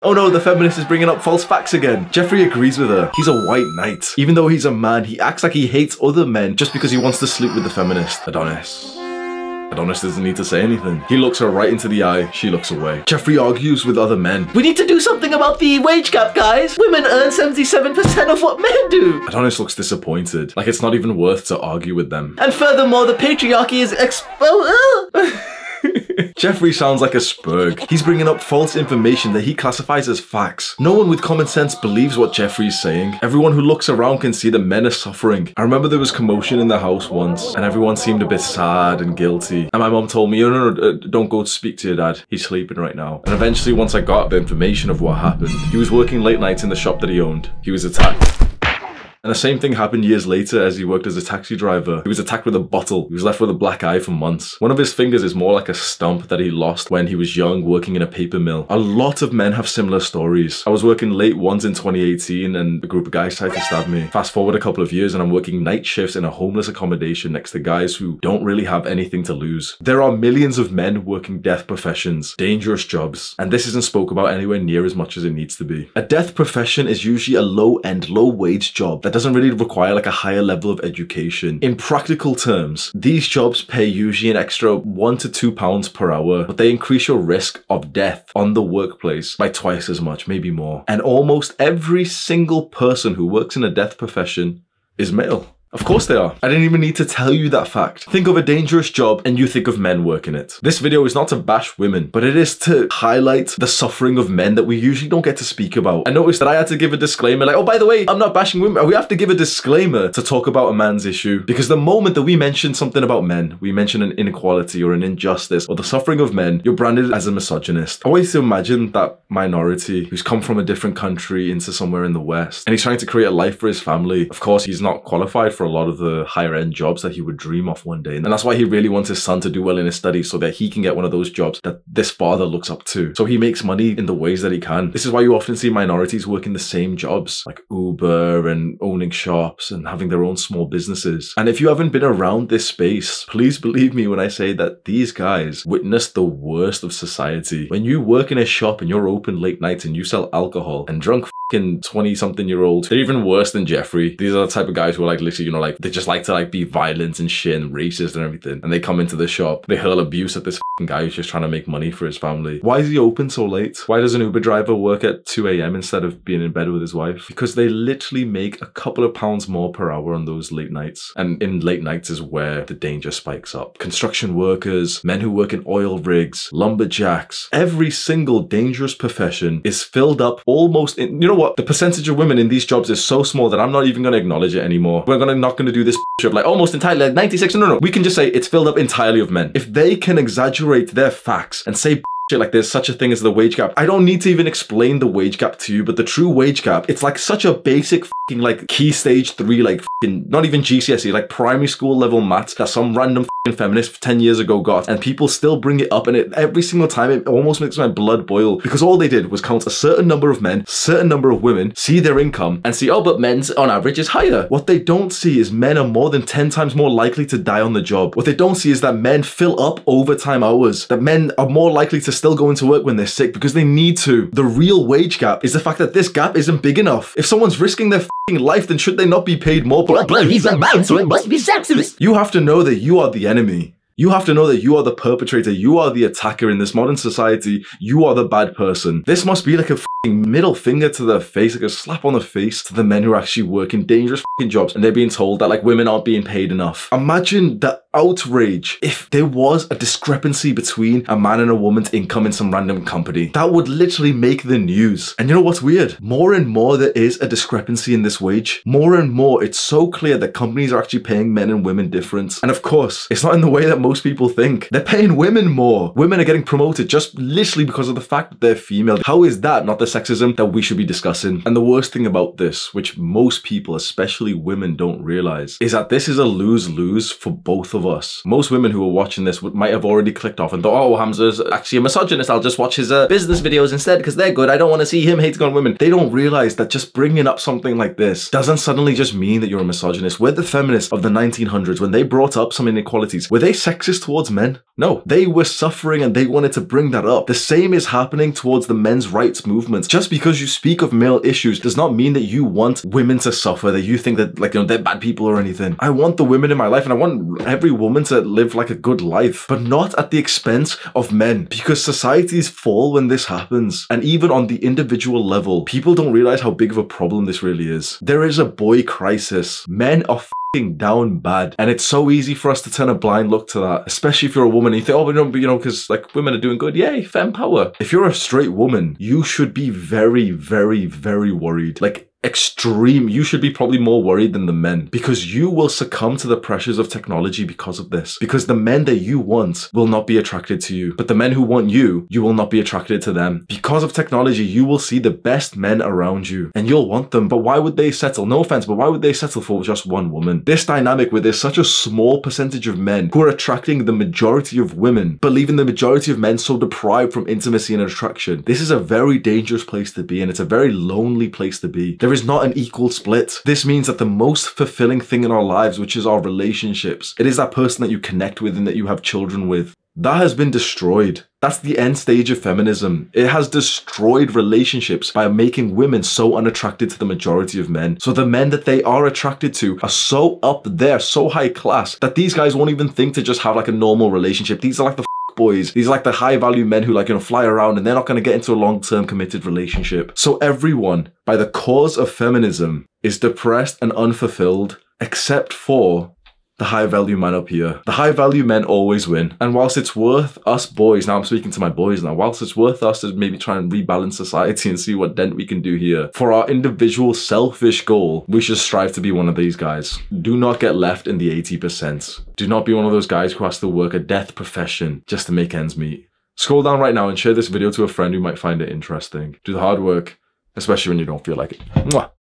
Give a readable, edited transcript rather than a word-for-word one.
Oh no, the feminist is bringing up false facts again. Jeffrey agrees with her. He's a white knight. Even though he's a man, he acts like he hates other men just because he wants to sleep with the feminist. Adonis doesn't need to say anything. He looks her right into the eye. She looks away. Jeffrey argues with other men. We need to do something about the wage gap, guys. Women earn 77% of what men do. Adonis looks disappointed. Like it's not even worth to argue with them. And furthermore, the patriarchy is Jeffrey sounds like a spurg. He's bringing up false information that he classifies as facts. No one with common sense believes what Jeffrey's saying. Everyone who looks around can see that men are suffering. I remember there was commotion in the house once and everyone seemed a bit sad and guilty. And my mom told me, no, don't go to speak to your dad. He's sleeping right now. And eventually once I got the information of what happened, he was working late nights in the shop that he owned. He was attacked. And the same thing happened years later as he worked as a taxi driver. He was attacked with a bottle. He was left with a black eye for months. One of his fingers is more like a stump that he lost when he was young working in a paper mill. A lot of men have similar stories. I was working late once in 2018 and a group of guys tried to stab me. Fast forward a couple of years and I'm working night shifts in a homeless accommodation next to guys who don't really have anything to lose. There are millions of men working death professions, dangerous jobs, and this isn't spoke about anywhere near as much as it needs to be. A death profession is usually a low-end, low-wage job that doesn't really require like a higher level of education. In practical terms, these jobs pay usually an extra £1 to £2 per hour, but they increase your risk of death on the workplace by twice as much, maybe more. And almost every single person who works in a death profession is male. Of course they are. I didn't even need to tell you that fact. Think of a dangerous job and you think of men working it. This video is not to bash women, but it is to highlight the suffering of men that we usually don't get to speak about. I noticed that I had to give a disclaimer like, oh, by the way, I'm not bashing women. We have to give a disclaimer to talk about a man's issue because the moment that we mention something about men, we mention an inequality or an injustice or the suffering of men, you're branded as a misogynist. I always imagine that minority who's come from a different country into somewhere in the West and he's trying to create a life for his family. Of course, he's not qualified for a lot of the higher end jobs that he would dream of one day. And that's why he really wants his son to do well in his studies so that he can get one of those jobs that this father looks up to. So he makes money in the ways that he can. This is why you often see minorities working the same jobs like Uber and owning shops and having their own small businesses. And if you haven't been around this space, please believe me when I say that these guys witness the worst of society. When you work in a shop and you're open late nights and you sell alcohol and drunk fucking 20-something-year-olds, they're even worse than Jeffrey. These are the type of guys who are like literally, you know, like they just like to like be violent and shit and racist and everything. And they come into the shop, they hurl abuse at this fucking guy who's just trying to make money for his family. Why is he open so late? Why does an Uber driver work at 2 AM instead of being in bed with his wife? Because they literally make a couple of pounds more per hour on those late nights. And in late nights is where the danger spikes up. Construction workers, men who work in oil rigs, lumberjacks, every single dangerous profession is filled up almost in, you know what? The percentage of women in these jobs is so small that I'm not even going to acknowledge it anymore. We're not going to do this shit like almost entirely, like 96, no. We can just say it's filled up entirely of men. If they can exaggerate their facts and say shit like there's such a thing as the wage gap, I don't need to even explain the wage gap to you, but the true wage gap, it's like such a basic fucking like key stage 3, like fucking, not even GCSE, like primary school level maths that some random fucking feminist 10 years ago got, and people still bring it up, and every single time it almost makes my blood boil because all they did was count a certain number of men, certain number of women, see their income and see, oh, but men's on average is higher. What they don't see is men are more than 10 times more likely to die on the job. What they don't see is that men fill up overtime hours, that men are more likely to still go into work when they're sick because they need to. The real wage gap is the fact that this gap isn't big enough. If someone's risking their life, then should they not be paid more? But he's a man, so it must be sexist. You have to know that you are the enemy. You have to know that you are the perpetrator. You are the attacker in this modern society. You are the bad person. This must be like a middle finger to the face, like a slap on the face to the men who are actually working dangerous jobs and they're being told that like women aren't being paid enough. Imagine the outrage if there was a discrepancy between a man and a woman's income in some random company. That would literally make the news. And you know what's weird? More and more there is a discrepancy in this wage. More and more it's so clear that companies are actually paying men and women different. And of course, it's not in the way that most people think. They're paying women more. Women are getting promoted just literally because of the fact that they're female. How is that not the sexism that we should be discussing? And the worst thing about this, which most people, especially women, don't realize, is that this is a lose-lose for both of us. Most women who are watching this might have already clicked off and thought, oh, Hamza's actually a misogynist. I'll just watch his business videos instead because they're good. I don't want to see him hating on women. They don't realize that just bringing up something like this doesn't suddenly just mean that you're a misogynist. We're the feminists of the 1900s. When they brought up some inequalities, were they sexist towards men? No, they were suffering and they wanted to bring that up. The same is happening towards the men's rights movement. words. Just because you speak of male issues does not mean that you want women to suffer, that you think that, like, you know, they're bad people or anything. I want the women in my life, and I want every woman to live like a good life, but not at the expense of men, because societies fall when this happens. And even on the individual level, people don't realize how big of a problem this really is. There is a boy crisis. Men are down bad, and it's so easy for us to turn a blind look to that, especially if you're a woman and you think, oh, you know, because like women are doing good, yay, femme power. If you're a straight woman, you should be very, very, very worried. Like, extreme. You should be probably more worried than the men, because you will succumb to the pressures of technology because of this. Because the men that you want will not be attracted to you, but the men who want you, you will not be attracted to them. Because of technology, you will see the best men around you and you'll want them. But why would they settle? No offense, but why would they settle for just one woman? This dynamic where there's such a small percentage of men who are attracting the majority of women, but leaving the majority of men so deprived from intimacy and attraction. This is a very dangerous place to be, and it's a very lonely place to be. There is not an equal split. This means that the most fulfilling thing in our lives, which is our relationships, it is that person that you connect with and that you have children with, that has been destroyed. That's the end stage of feminism. It has destroyed relationships by making women so unattracted to the majority of men. So the men that they are attracted to are so up there, so high class, that these guys won't even think to just have like a normal relationship. These are like the boys. These are like the high value men who, like, you know, fly around, and they're not going to get into a long-term committed relationship. So everyone, by the cause of feminism, is depressed and unfulfilled, except for the high value men up here. The high value men always win. And whilst it's worth us boys, now I'm speaking to my boys now, whilst it's worth us to maybe try and rebalance society and see what dent we can do here, for our individual selfish goal, we should strive to be one of these guys. Do not get left in the 80%. Do not be one of those guys who has to work a death profession just to make ends meet. Scroll down right now and share this video to a friend who might find it interesting. Do the hard work, especially when you don't feel like it. Mwah.